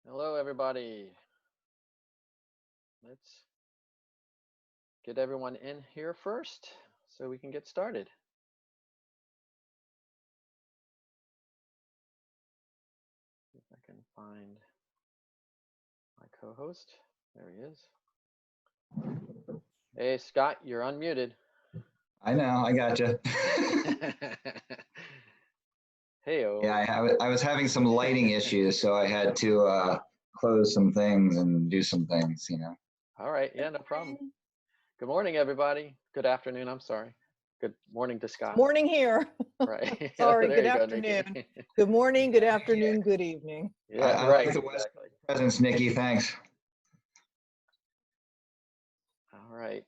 Hello, everybody. Let's get everyone in here first so we can get started. If I can find my co-host. There he is. Hey, Scott, you're unmuted. I know, I gotcha. Hey-oh. Yeah, I was having some lighting issues, so I had to close some things and do some things. All right, yeah, no problem. Good morning, everybody. Good afternoon, I'm sorry. Good morning to Scott. Morning here. Right. Sorry, There good you go, afternoon. Nikki. Good morning, good afternoon, good evening. Yeah, I right, like the West exactly. presence, Nikki. Thanks. All right.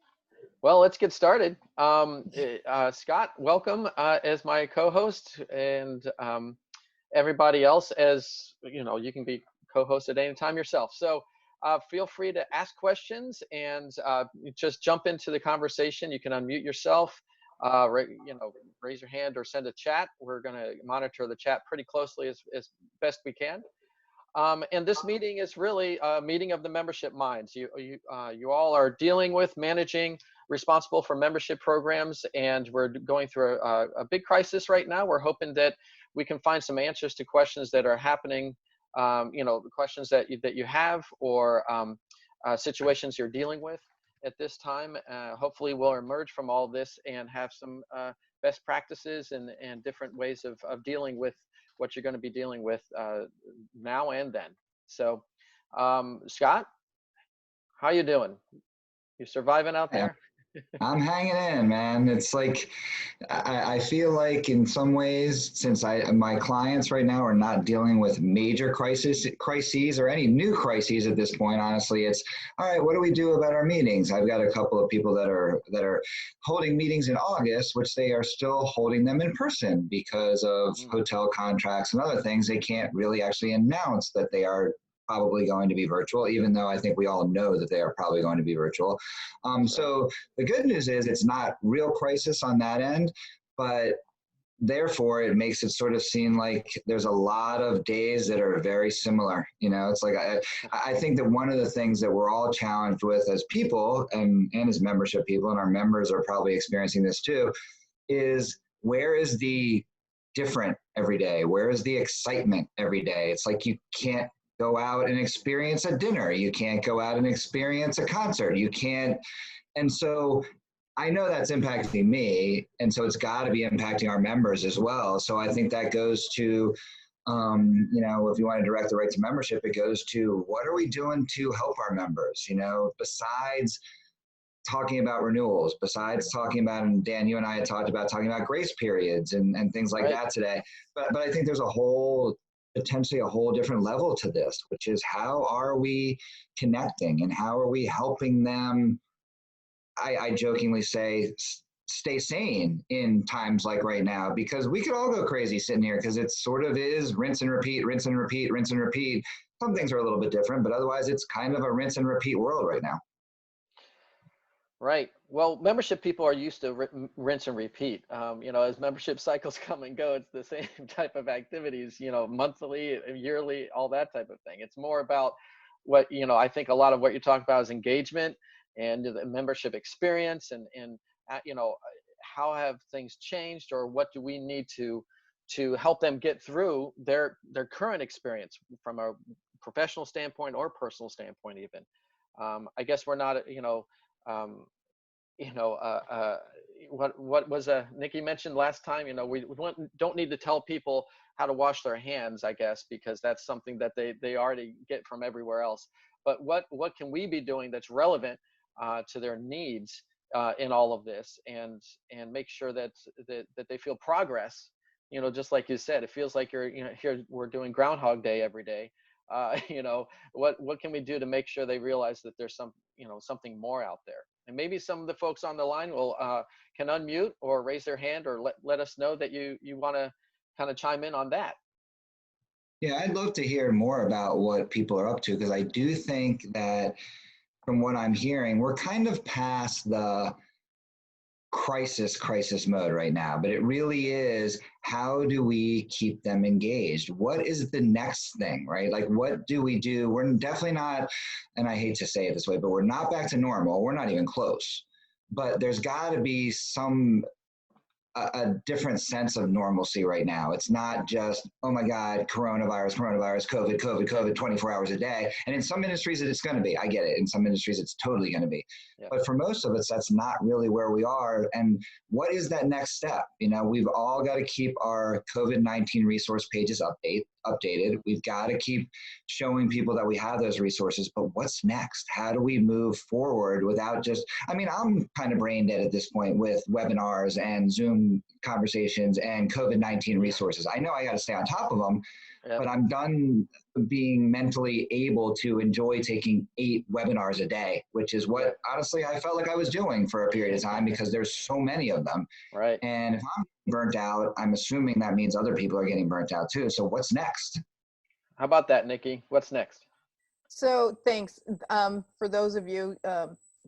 Well, let's get started. Scott, welcome as my co-host, and everybody else as you can be co-host at any time yourself. So feel free to ask questions and just jump into the conversation. You can unmute yourself, raise your hand or send a chat. We're going to monitor the chat pretty closely as best we can. And this meeting is really a meeting of the membership minds. You all are dealing with managing, responsible for membership programs, and we're going through a big crisis right now. We're hoping that we can find some answers to questions that are happening, questions that you have, or situations you're dealing with at this time. Hopefully we'll emerge from all this and have some best practices and different ways of dealing with what you're going to be dealing with now and then. So, Scott, how you doing? You surviving out Yeah, there? I'm hanging in, man. It's like I feel like in some ways, since my clients right now are not dealing with major crises or any new crises at this point. Honestly, it's all right. What do we do about our meetings? I've got a couple of people that are holding meetings in August, which they are still holding them in person because of Mm, hotel contracts and other things. They can't really actually announce that they are probably going to be virtual, even though I think we all know that they are probably going to be virtual. that's right. So the good news is it's not real crisis on that end, but therefore it makes it sort of seem like there's a lot of days that are very similar. It's like I think that one of the things that we're all challenged with as people and as membership people, and our members are probably experiencing this too, is where is the different every day? Where is the excitement every day? It's like you can't go out and experience a dinner. You can't go out and experience a concert. You can't. And so I know that's impacting me, and so it's got to be impacting our members as well. So I think that goes to, if you want to direct the right to membership, it goes to what are we doing to help our members? Besides talking about renewals, besides talking about, and Dan, you and I had talked about talking about grace periods and things like Right. that today. But I think there's potentially a whole different level to this, which is how are we connecting and how are we helping them I jokingly say stay sane in times like right now because we could all go crazy sitting here because it sort of is rinse and repeat, rinse and repeat, rinse and repeat. Some things are a little bit different, but otherwise it's kind of a rinse and repeat world right now. Right. Well, membership people are used to rinse and repeat. As membership cycles come and go, it's the same type of activities, monthly, yearly, all that type of thing. It's more about I think a lot of what you talk about is engagement and the membership experience and how have things changed or what do we need to help them get through their current experience from a professional standpoint or personal standpoint even. I guess we're not, um, you know, what was Nikki mentioned last time? We don't need to tell people how to wash their hands, I guess, because that's something that they already get from everywhere else. But what can we be doing that's relevant to their needs in all of this, and make sure that they feel progress. Just like you said, it feels like you're here we're doing Groundhog Day every day. What can we do to make sure they realize that there's something more out there? And maybe some of the folks on the line will can unmute or raise their hand or let us know that you want to kind of chime in on that. Yeah, I'd love to hear more about what people are up to because I do think that from what I'm hearing, we're kind of past crisis mode right now, but it really is, how do we keep them engaged? What is the next thing, right? Like, what do we do? We're definitely not, and I hate to say it this way, but we're not back to normal. We're not even close. But there's got to be a different sense of normalcy right now. It's not just, oh my God, coronavirus, COVID, 24 hours a day. And in some industries, it's going to be. I get it. In some industries, it's totally going to be. Yeah. But for most of us, that's not really where we are. And what is that next step? We've all got to keep our COVID-19 resource pages updated. We've got to keep showing people that we have those resources. But what's next? How do we move forward without just, I'm kind of brain dead at this point with webinars and Zoom conversations and COVID-19 resources. I know I got to stay on top of them, but I'm done being mentally able to enjoy taking 8 webinars a day, which is what honestly I felt like I was doing for a period of time, because there's so many of them. Right. And if I'm burnt out, I'm assuming that means other people are getting burnt out too. So what's next? How about that, Nikki? What's next? So thanks. For those of you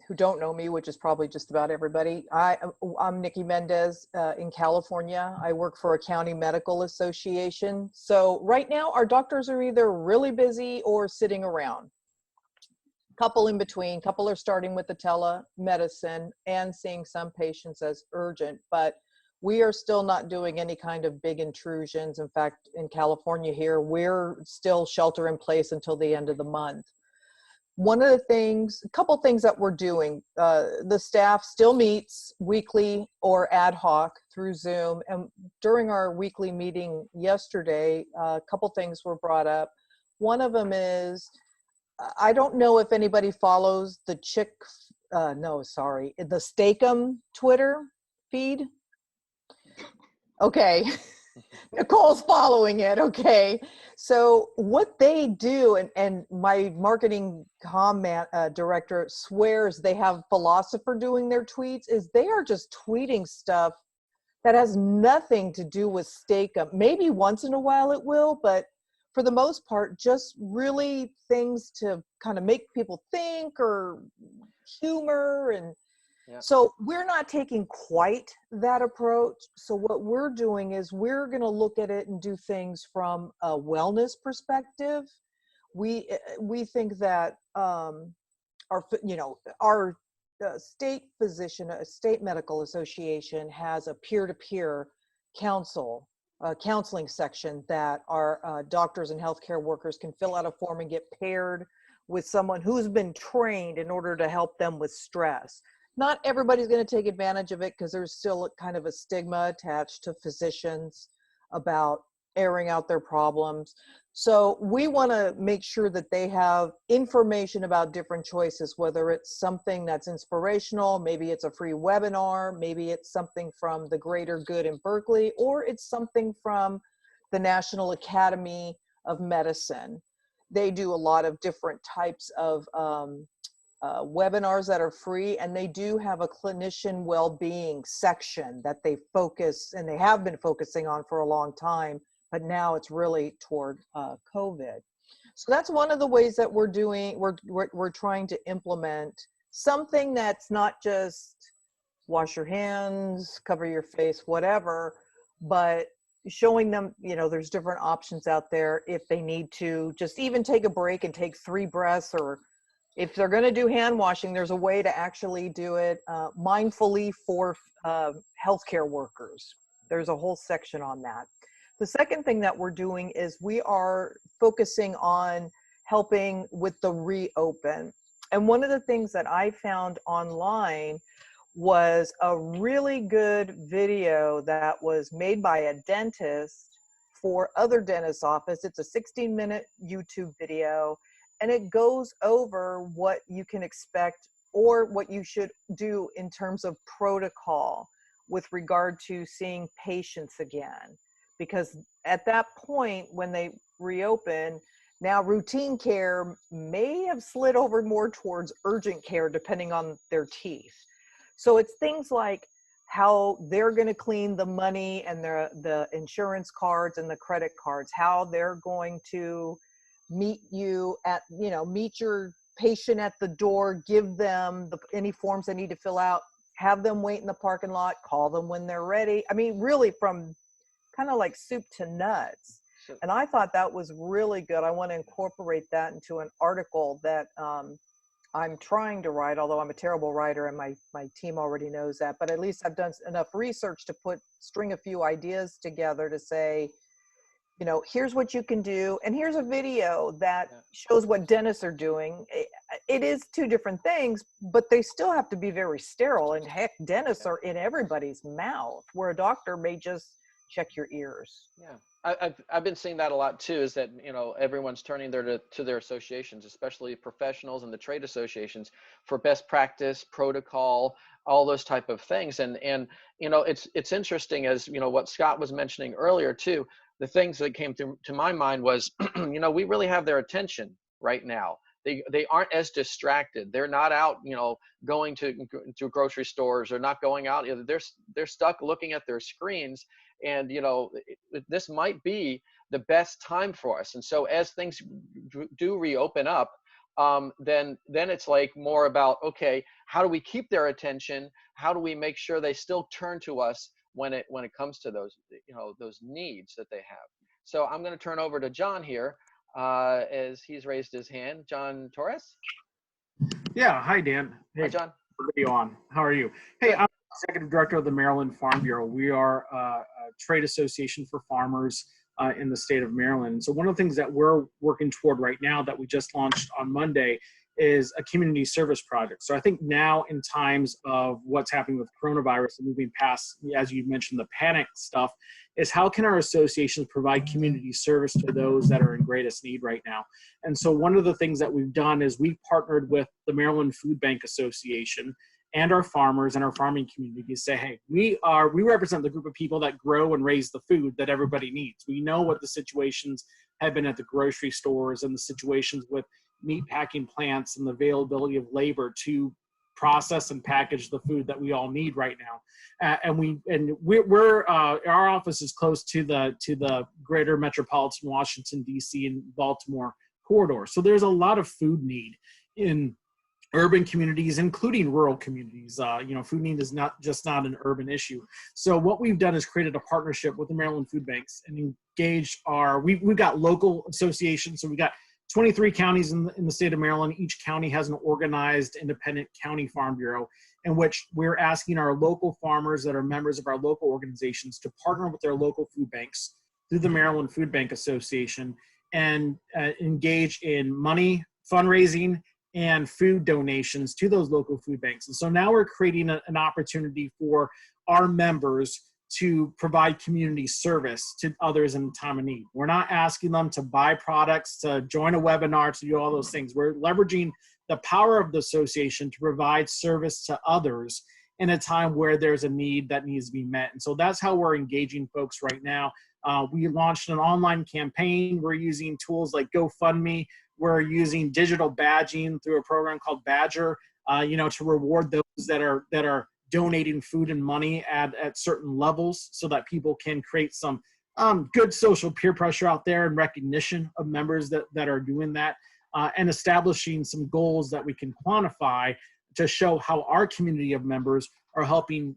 who don't know me, which is probably just about everybody, I'm Nikki Mendez in California. I work for a county medical association. So right now our doctors are either really busy or sitting around. Couple in between. Couple are starting with the telemedicine and seeing some patients as urgent, but we are still not doing any kind of big intrusions. In fact, in California here, we're still shelter in place until the end of the month. One of the things, a couple things that we're doing, the staff still meets weekly or ad hoc through Zoom. And during our weekly meeting yesterday, a couple things were brought up. One of them is, I don't know if anybody follows the the Steak-umm Twitter feed. Okay. Nicole's following it. Okay. So what they do, and my marketing director swears they have philosopher doing their tweets, is they are just tweeting stuff that has nothing to do with Steak-umm. Maybe once in a while it will, but for the most part, just really things to kind of make people think or humor. And so we're not taking quite that approach. So what we're doing is we're going to look at it and do things from a wellness perspective. We think that our state medical association has a peer-to-peer counseling section that our doctors and healthcare workers can fill out a form and get paired with someone who's been trained in order to help them with stress. Not everybody's going to take advantage of it because there's still kind of a stigma attached to physicians about airing out their problems. So we want to make sure that they have information about different choices, whether it's something that's inspirational, maybe it's a free webinar, maybe it's something from the Greater Good in Berkeley, or it's something from the National Academy of Medicine. They do a lot of different types of webinars that are free, and they do have a clinician well-being section that they focus, and they have been focusing on for a long time, but now it's really toward COVID. So that's one of the ways that we're trying to implement something that's not just wash your hands, cover your face, whatever, but showing them, there's different options out there if they need to just even take a break and take 3 breaths, or if they're going to do hand washing, there's a way to actually do it mindfully for healthcare workers. There's a whole section on that. The second thing that we're doing is we are focusing on helping with the reopen. And one of the things that I found online was a really good video that was made by a dentist for other dentists' office. It's a 16-minute YouTube video, and it goes over what you can expect or what you should do in terms of protocol with regard to seeing patients again. Because at that point, when they reopen, now routine care may have slid over more towards urgent care depending on their teeth. So it's things like how they're going to clean the money and the insurance cards and the credit cards, how they're going to meet you at, meet your patient at the door, give them any forms they need to fill out, have them wait in the parking lot, call them when they're ready. I mean, really from kind of like soup to nuts. So, And I thought that was really good. I want to incorporate that into an article that I'm trying to write, although I'm a terrible writer and my team already knows that, but at least I've done enough research to string a few ideas together to say, you know, here's what you can do. And here's a video that shows what dentists are doing. It is two different things, but they still have to be very sterile. And heck, dentists are in everybody's mouth, where a doctor may just check your ears. yeah, I've been seeing that a lot too, is that, you know, everyone's turning to their associations, especially professionals and the trade associations, for best practice, protocol, all those type of things. And you know, it's interesting, as you know, what Scott was mentioning earlier too. The things that came to my mind was, you know, we really have their attention right now. They aren't as distracted. They're not out, you know, going to grocery stores, or not going out. You know, they're stuck looking at their screens. And, you know, this might be the best time for us. And so as things do reopen up, then it's like more about, okay, how do we keep their attention? How do we make sure they still turn to us when it comes to those, you know, those needs that they have? So I'm going to turn over to John here, as he's raised his hand. John Torres. Yeah. Hi, Dan. Hey, Hi, John. video on. How are you? Hey, Good. I'm Executive Director of the Maryland Farm Bureau. We are a trade association for farmers in the state of Maryland. So one of the things that we're working toward right now, that we just launched on Monday, is a community service project. So I think now, in times of what's happening with coronavirus and moving past, as you mentioned, the panic stuff, is how can our associations provide community service to those that are in greatest need right now? And so one of the things that we've done is we've partnered with the Maryland Food Bank Association and our farmers and our farming community to say, hey, we represent the group of people that grow and raise the food that everybody needs. We know what the situations have been at the grocery stores, and the situations with meat packing plants and the availability of labor to process and package the food that we all need right now. Our office is close to the greater metropolitan Washington, D.C. and Baltimore corridor. So there's a lot of food need in urban communities, including rural communities. You know, food need is not an urban issue. So what we've done is created a partnership with the Maryland Food Banks and engaged we've got local associations. So we got 23 counties in the state of Maryland. Each county has an organized independent county farm bureau, in which we're asking our local farmers that are members of our local organizations to partner with their local food banks through the Maryland Food Bank Association and engage in money, fundraising, and food donations to those local food banks. And so now we're creating an opportunity for our members to provide community service to others in time of need. We're not asking them to buy products, to join a webinar, to do all those things. We're leveraging the power of the association to provide service to others in a time where there's a need that needs to be met. And so that's how we're engaging folks right now. We launched an online campaign. We're using tools like GoFundMe. We're using digital badging through a program called Badger, to reward those that are donating food and money at certain levels, so that people can create some good social peer pressure out there and recognition of members that are doing that, and establishing some goals that we can quantify to show how our community of members are helping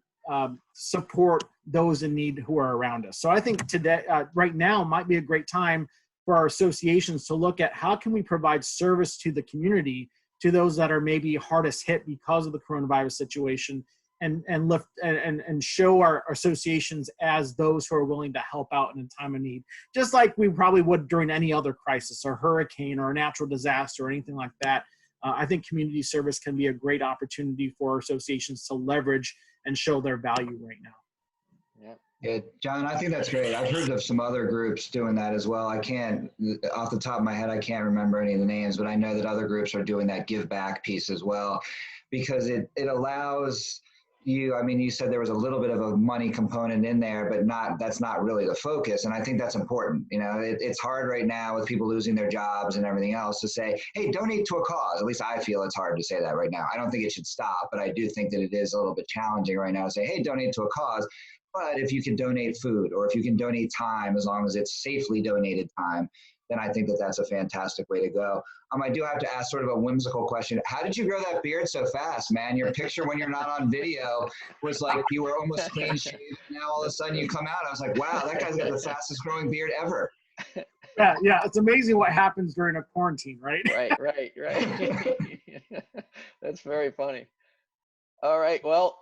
support those in need who are around us. So I think today, right now, might be a great time for our associations to look at how can we provide service to the community, to those that are maybe hardest hit because of the coronavirus situation, and lift and show our associations as those who are willing to help out in a time of need, just like we probably would during any other crisis, or hurricane, or a natural disaster, or anything like that. I think community service can be a great opportunity for associations to leverage and show their value right now. Yeah, John, I think that's great. I've heard of some other groups doing that as well. I can't, off the top of my head, I can't remember any of the names, but I know that other groups are doing that give back piece as well, because it allows you, I mean, you said there was a little bit of a money component in there, but that's not really the focus. And I think that's important. You know, it's hard right now with people losing their jobs and everything else to say, hey, donate to a cause. At least I feel it's hard to say that right now. I don't think it should stop, but I do think that it is a little bit challenging right now to say, hey, donate to a cause. But if you can donate food, or if you can donate time, as long as it's safely donated time, then I think that that's a fantastic way to go. I do have to ask sort of a whimsical question. How did you grow that beard so fast, man? Your picture when you're not on video was like you were almost clean shaved. Now all of a sudden you come out, I was like, wow, that guy's got the fastest growing beard ever. Yeah, it's amazing what happens during a quarantine, right? Right. That's very funny. All right, well,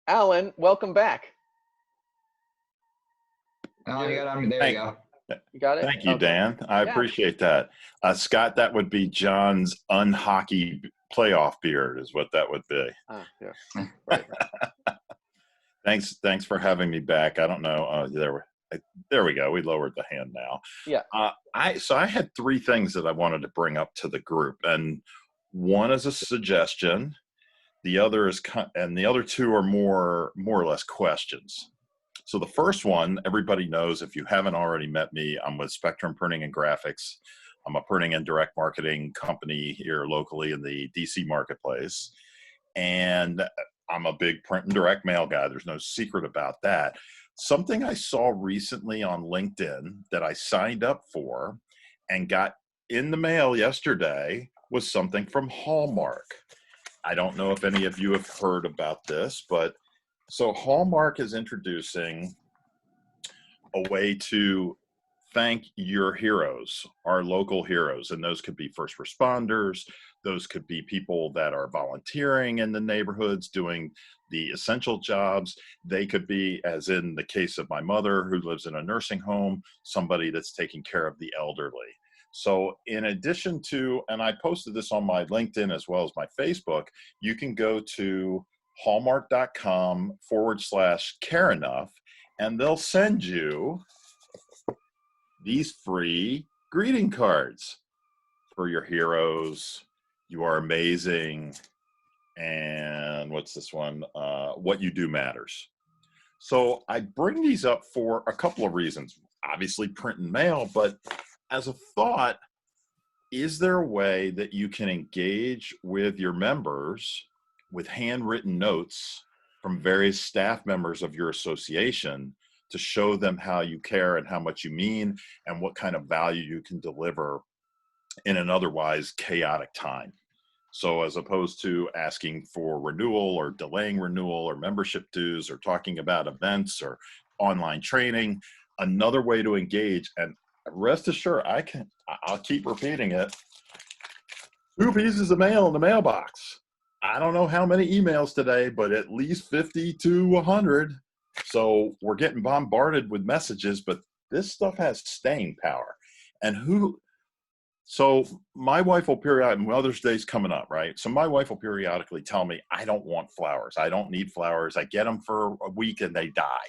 Alan, welcome back. Oh, you got on. There you go. You got it? Thank you, Okay. Dan. I Yeah. appreciate that. Scott, that would be John's unhockey playoff beard is what that would be. Yeah. Right. Thanks for having me back. I don't know. There we go. We lowered the hand now. Yeah. I had three things that I wanted to bring up to the group, and one is a suggestion. The other is, and the other two are more or less questions. So the first one, everybody knows, if you haven't already met me, I'm with Spectrum Printing and Graphics. I'm a printing and direct marketing company here locally in the DC marketplace. And I'm a big print and direct mail guy. There's no secret about that. Something I saw recently on LinkedIn that I signed up for and got in the mail yesterday was something from Hallmark. I don't know if any of you have heard about this, but so Hallmark is introducing a way to thank your heroes, our local heroes. And those could be first responders. Those could be people that are volunteering in the neighborhoods, doing the essential jobs. They could be, as in the case of my mother who lives in a nursing home, somebody that's taking care of the elderly. So in addition to, and I posted this on my LinkedIn as well as my Facebook, you can go to hallmark.com/care enough, and they'll send you these free greeting cards for your heroes. You are amazing. And what's this one? What you do matters. So I bring these up for a couple of reasons. Obviously print and mail, but as a thought, is there a way that you can engage with your members with handwritten notes from various staff members of your association to show them how you care and how much you mean and what kind of value you can deliver in an otherwise chaotic time? So as opposed to asking for renewal or delaying renewal or membership dues or talking about events or online training, another way to engage, and rest assured, I'll keep repeating it. 2 pieces of mail in the mailbox. I don't know how many emails today, but at least 50 to 100. So we're getting bombarded with messages, but this stuff has staying power. So my wife will periodically, Mother's Day's coming up, right? So my wife will periodically tell me, I don't want flowers. I don't need flowers. I get them for a week and they die.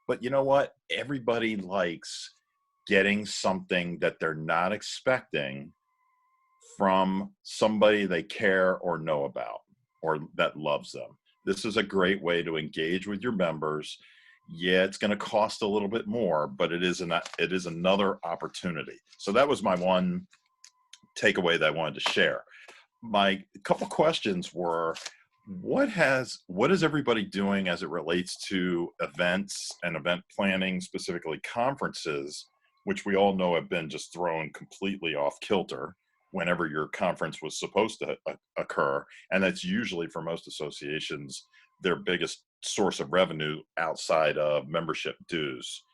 But you know what? Everybody likes getting something that they're not expecting from somebody they care or know about or that loves them. This is a great way to engage with your members. Yeah, it's going to cost a little bit more, but it is another opportunity. So that was my one takeaway that I wanted to share. My couple questions were, what is everybody doing as it relates to events and event planning, specifically conferences, which we all know have been just thrown completely off kilter whenever your conference was supposed to occur. And that's usually, for most associations, their biggest source of revenue outside of membership dues.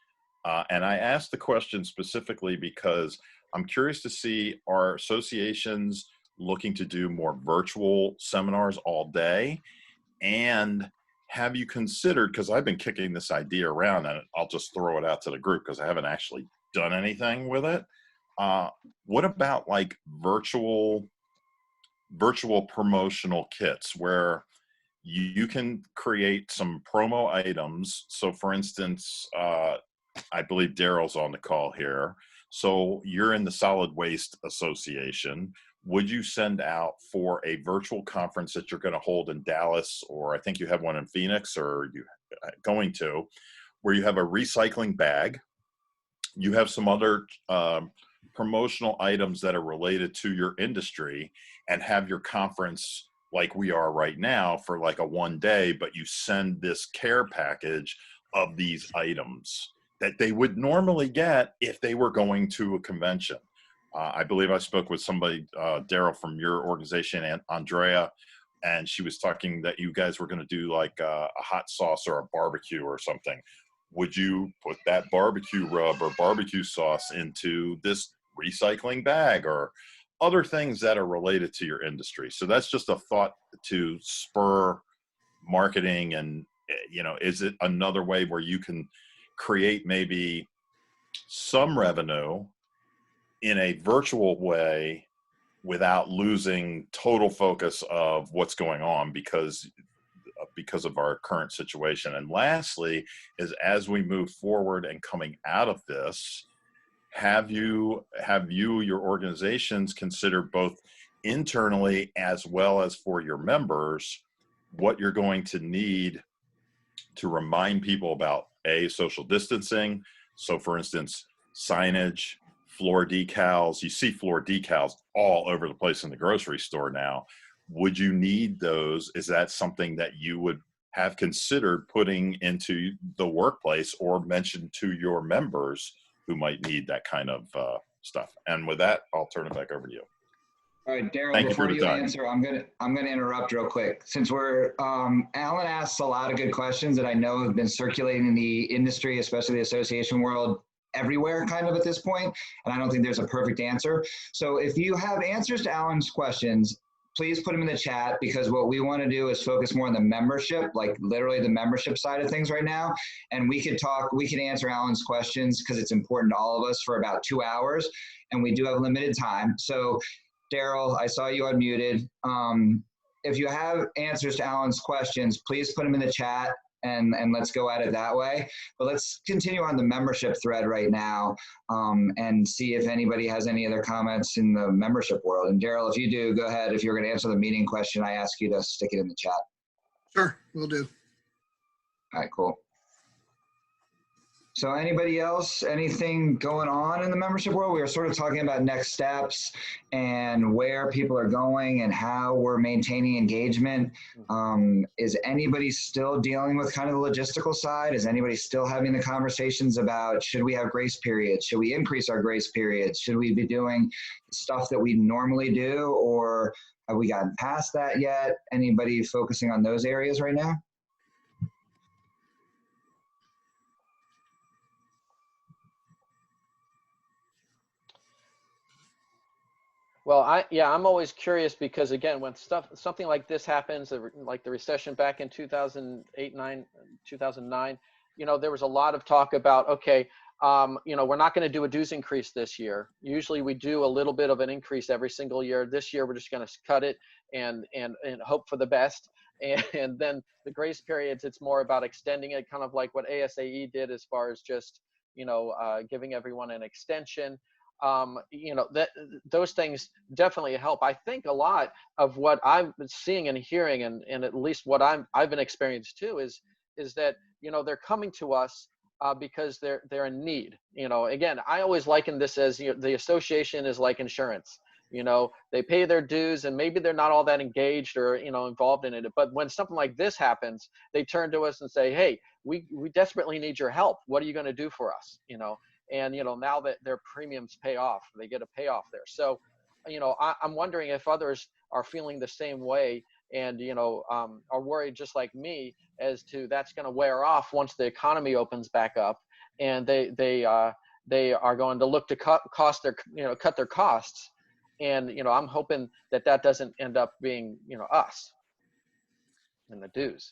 And I asked the question specifically because I'm curious to see, are associations looking to do more virtual seminars all day? And have you considered, because I've been kicking this idea around, and I'll just throw it out to the group because I haven't actually done anything with it. What about like virtual promotional kits where you can create some promo items? So for instance, I believe Daryl's on the call here. So you're in the Solid Waste Association. Would you send out for a virtual conference that you're going to hold in Dallas, or I think you have one in Phoenix, or you going to, where you have a recycling bag, you have some other promotional items that are related to your industry, and have your conference like we are right now for like a 1 day, but you send this care package of these items that they would normally get if they were going to a convention. I believe I spoke with somebody, Daryl from your organization, and Andrea, and she was talking that you guys were going to do like a hot sauce or a barbecue or something. Would you put that barbecue rub or barbecue sauce into this recycling bag or other things that are related to your industry? So that's just a thought to spur marketing. And, you know, is it another way where you can create maybe some revenue in a virtual way without losing total focus of what's going on because of our current situation? And lastly is, as we move forward and coming out of this, have you your organizations consider both internally as well as for your members what you're going to need to remind people about social distancing? So for instance, signage, floor decals. You see floor decals all over the place in the grocery store now. Would you need those? Is that something that you would have considered putting into the workplace or mention to your members who might need that kind of stuff? And with that, I'll turn it back over to you. All right, Daryl, Thank you before for the you time. answer, I'm gonna interrupt real quick. Since we're Alan asks a lot of good questions that I know have been circulating in the industry, especially the association world, everywhere kind of at this point, and I don't think there's a perfect answer. So if you have answers to Alan's questions, please put them in the chat, because what we want to do is focus more on the membership, like literally the membership side of things right now. And we can answer Alan's questions because it's important to all of us for about 2 hours, and we do have limited time. So Daryl, I saw you unmuted. If you have answers to Alan's questions, please put them in the chat, and let's go at it that way. But let's continue on the membership thread right now, and see if anybody has any other comments in the membership world. And Daryl, if you do, go ahead. If you're going to answer the meeting question, I ask you to stick it in the chat. Sure, will do. All right, cool. So anybody else, anything going on in the membership world? We were sort of talking about next steps and where people are going and how we're maintaining engagement. Is anybody still dealing with kind of the logistical side? Is anybody still having the conversations about, should we have grace periods? Should we increase our grace periods? Should we be doing stuff that we normally do, or have we gotten past that yet? Anybody focusing on those areas right now? Well, I'm always curious, because again, when something like this happens, like the recession back in 2009, you know, there was a lot of talk about, okay, you know, we're not going to do a dues increase this year. Usually we do a little bit of an increase every single year. This year we're just going to cut it and hope for the best. And then the grace periods, it's more about extending it, kind of like what ASAE did as far as just, you know, giving everyone an extension. You know, those things definitely help. I think a lot of what I'm seeing and hearing, and at least what I've been experienced too, is that, you know, they're coming to us because they're in need. You know, again, I always liken this as, you know, the association is like insurance. You know, they pay their dues and maybe they're not all that engaged or, you know, involved in it. But when something like this happens, they turn to us and say, hey, we desperately need your help. What are you going to do for us? You know. And, you know, now that their premiums pay off, they get a payoff there. So, you know, I'm wondering if others are feeling the same way and, you know, are worried just like me as to that's going to wear off once the economy opens back up, and they are going to look to cut their costs. And, you know, I'm hoping that doesn't end up being, you know, us and the dues.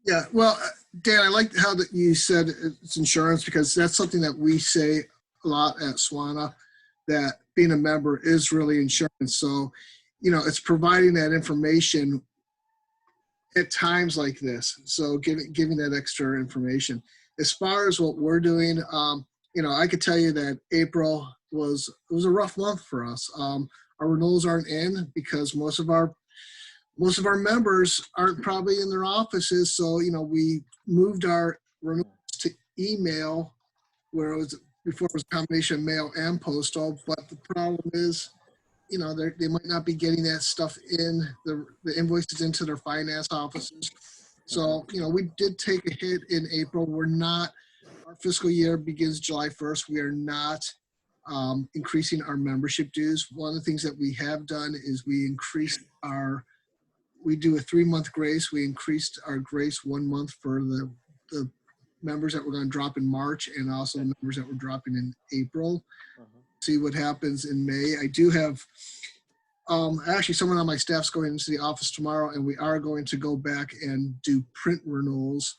Yeah, well, Dan, I like how that you said it's insurance, because that's something that we say a lot at SWANA, that being a member is really insurance. So, you know, it's providing that information at times like this. So giving that extra information. As far as what we're doing, you know, I could tell you that April was a rough month for us. Our renewals aren't in because most of our members aren't probably in their offices. So, you know, we moved our renewals to email, where before it was a combination of mail and postal. But the problem is, you know, they might not be getting that stuff in, the invoices into their finance offices. So, you know, we did take a hit in April. Our fiscal year begins July 1st. We are not increasing our membership dues. One of the things that we have done is we do a 3-month grace. We increased our grace 1 month for the members that we're going to drop in March, and also the members that we're dropping in April. See what happens in May. I do have actually someone on my staff's going into the office tomorrow, and we are going to go back and do print renewals.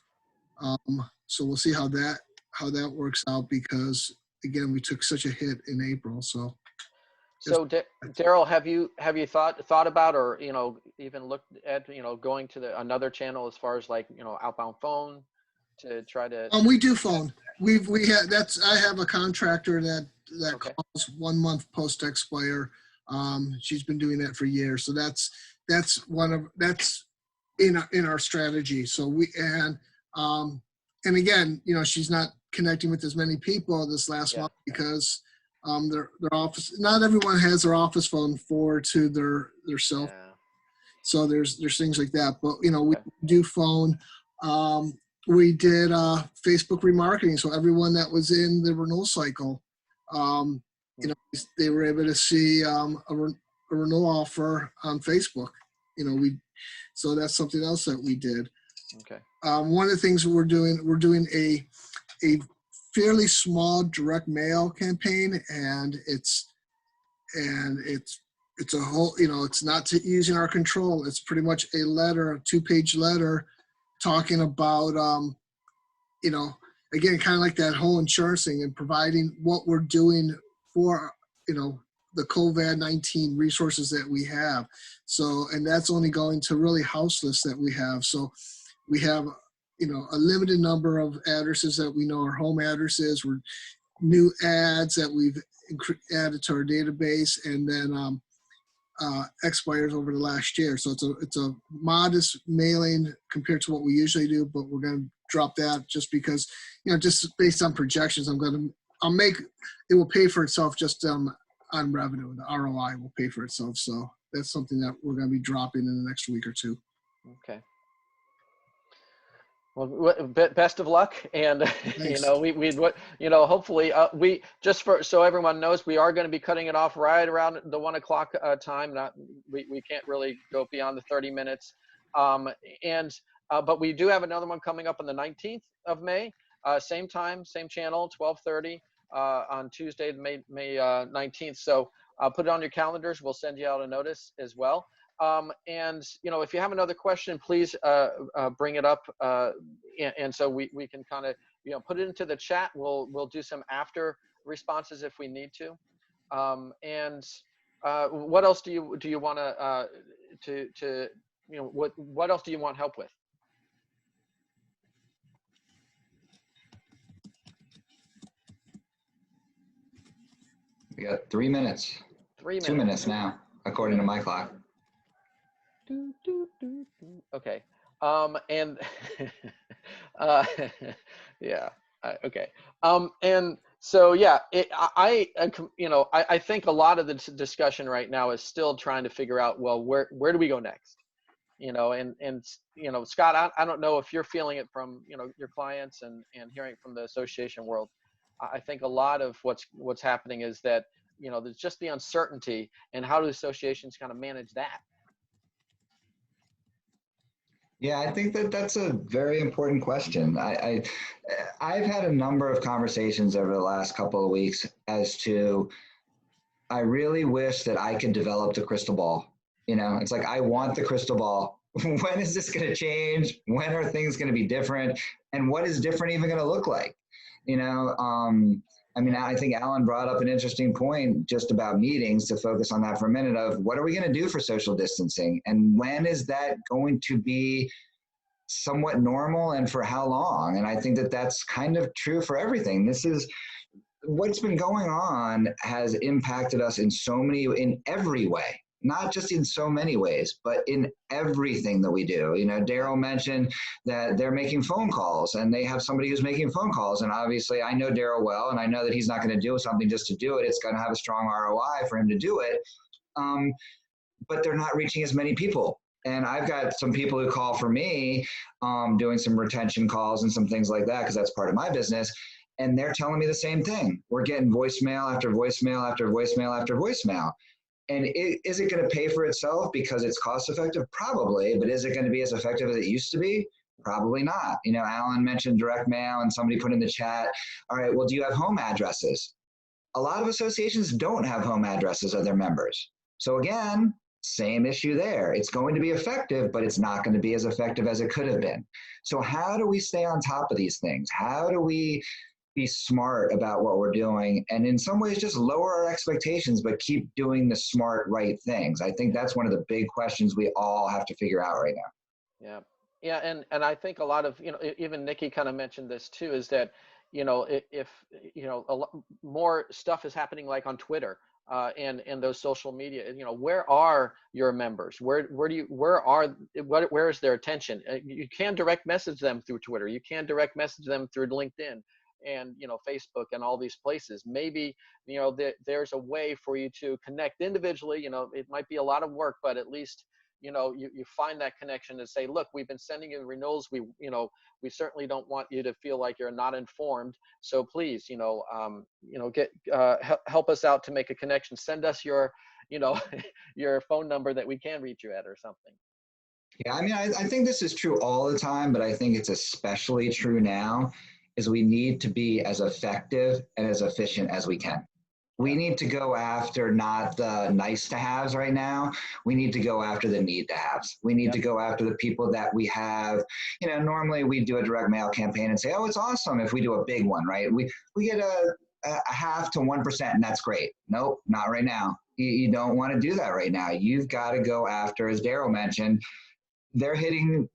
So we'll see how that works out, because again, we took such a hit in April. So Daryl, have you thought about, or even looked at going to another channel as far as like outbound phone to try to? We do phone. We had I have a contractor that Okay. calls 1 month post expire. She's been doing that for years. So that's in our strategy. So and again, she's not connecting with as many people this last month because their office, not everyone has their office phone forward to their cell phone. So there's things like that. But we do phone. We did Facebook remarketing. So everyone that was in the renewal cycle, they were able to see a renewal offer on Facebook. So that's something else that we did. Okay. One of the things we're doing a fairly small direct mail campaign, and it's a whole, it's not using our control. It's pretty much a 2-page letter talking about, again, kind of like that whole insurance thing, and providing what we're doing for, the COVID-19 resources that we have. So, and that's only going to really house lists that we have. So we have, a limited number of addresses that we know are home addresses. We're new ads that we've added to our database, and then expires over the last year. So it's a modest mailing compared to what we usually do, but we're going to drop that just because, just based on projections, it will pay for itself just on revenue. The ROI will pay for itself. So that's something that we're going to be dropping in the next week or two. Okay. Well, best of luck, and Thanks. hopefully we so everyone knows, we are going to be cutting it off right around the 1 o'clock time. We can't really go beyond the 30 minutes, but we do have another one coming up on the 19th of May, same time, same channel, 12:30 on Tuesday, May 19th. So put it on your calendars. We'll send you out a notice as well. And if you have another question, please bring it up, and so we can kind of put it into the chat. We'll do some after responses if we need to. And what else do you want what else do you want help with? We got 3 minutes. 3 minutes. 2 minutes now, according to my clock. Okay. And yeah. Okay. And so, yeah, I think a lot of the discussion right now is still trying to figure out, well, where do we go next? And Scott, I don't know if you're feeling it from, your clients and hearing from the association world. I think a lot of what's happening is that, there's just the uncertainty, and how do associations kind of manage that? Yeah, I think that's a very important question. I've had a number of conversations over the last couple of weeks as to, I really wish that I could develop the crystal ball. It's like, I want the crystal ball. When is this going to change? When are things going to be different? And what is different even going to look like? I think Alan brought up an interesting point just about meetings, to focus on that for a minute, of what are we going to do for social distancing? And when is that going to be somewhat normal, and for how long? And I think that that's kind of true for everything. This is what's been going on, has impacted us in every way. Not just in so many ways, but in everything that we do. Daryl mentioned that they're making phone calls, and they have somebody who's making phone calls. And obviously I know Daryl well, and I know that he's not going to do something just to do it. It's going to have a strong ROI for him to do it. But they're not reaching as many people. And I've got some people who call for me, doing some retention calls and some things like that, because that's part of my business. And they're telling me the same thing. We're getting voicemail after voicemail after voicemail after voicemail. And is it going to pay for itself because it's cost effective? Probably, but is it going to be as effective as it used to be? Probably not. You know, Alan mentioned direct mail, and somebody put in the chat, all right, well, do you have home addresses? A lot of associations don't have home addresses of their members. So again, same issue there. It's going to be effective, but it's not going to be as effective as it could have been. So how do we stay on top of these things? How do we be smart about what we're doing, and in some ways just lower our expectations, but keep doing the smart, right things? I think that's one of the big questions we all have to figure out right now. Yeah. Yeah. And I think a lot of, you know, even Nikki kind of mentioned this too, is that, you know, if you know, a lot more stuff is happening like on Twitter and those social media, you know, where are your members? Where is their attention? You can direct message them through Twitter. You can direct message them through LinkedIn and, you know, Facebook and all these places. Maybe, you know, there's a way for you to connect individually. You know, it might be a lot of work, but at least, you know, you find that connection and say, look, we've been sending you renewals. We certainly don't want you to feel like you're not informed. So please, help us out to make a connection. Send us your, you know, your phone number that we can reach you at or something. Yeah, I mean, I think this is true all the time, but I think it's especially true now, is we need to be as effective and as efficient as we can. We need to go after not the nice to haves right now. We need to go after the need to haves. We need to go after the people that we have. You know, normally we do a direct mail campaign and say, oh, it's awesome if we do a big one, right? We get a 0.5% to 1%, and that's great. Nope, not right now. You don't want to do that right now. You've got to go after, as Daryl mentioned, they're hitting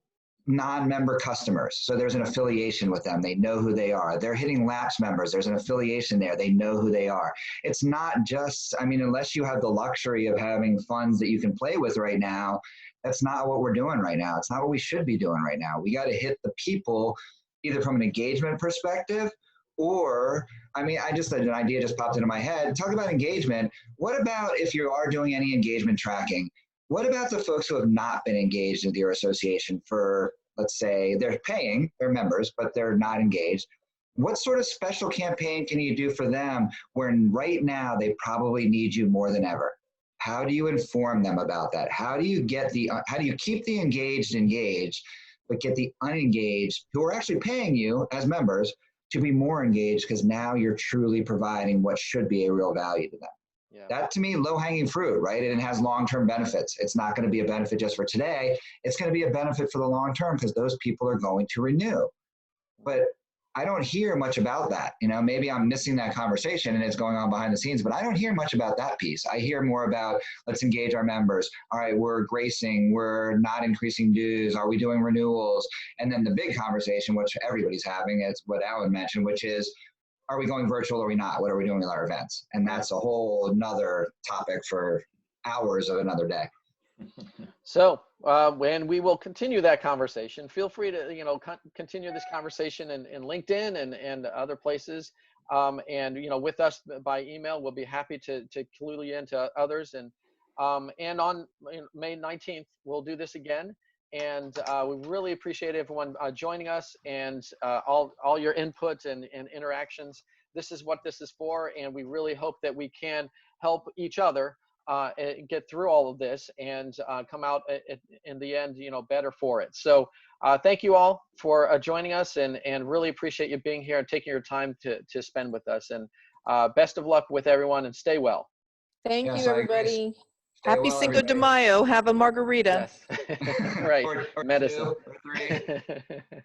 non-member customers. So there's an affiliation with them. They know who they are. They're hitting lapsed members. There's an affiliation there. They know who they are. It's not just, I mean, unless you have the luxury of having funds that you can play with right now, that's not what we're doing right now. It's not what we should be doing right now. We got to hit the people either from an engagement perspective or, I mean, an idea just popped into my head. Talk about engagement. What about if you are doing any engagement tracking? What about the folks who have not been engaged with your association for, let's say, they're paying, they're members, but they're not engaged? What sort of special campaign can you do for them when right now they probably need you more than ever? How do you inform them about that? How do you keep the engaged, but get the unengaged who are actually paying you as members to be more engaged, because now you're truly providing what should be a real value to them? Yeah. That, to me, low-hanging fruit, right? And it has long-term benefits. It's not going to be a benefit just for today. It's going to be a benefit for the long term because those people are going to renew. But I don't hear much about that. You know, maybe I'm missing that conversation and it's going on behind the scenes, but I don't hear much about that piece. I hear more about, let's engage our members. All right, we're gracing, we're not increasing dues. Are we doing renewals? And then the big conversation, which everybody's having, is what Alan mentioned, which is, are we going virtual or are we not? What are we doing with our events? And that's a whole another topic for hours of another day. So when we will continue that conversation, feel free to, you know, continue this conversation in LinkedIn and other places. And, you know, with us by email, we'll be happy to clue you into others. And on May 19th, we'll do this again. And we really appreciate everyone joining us and all your input and interactions. This is what this is for, and we really hope that we can help each other get through all of this and come out in the end, you know, better for it. So thank you all for joining us, and really appreciate you being here and taking your time to spend with us. And best of luck with everyone, and stay well. Thank you, everybody. well, Happy Cinco de everybody. Mayo. Have a margarita. Yes. Right. or Medicine. 2 or 3.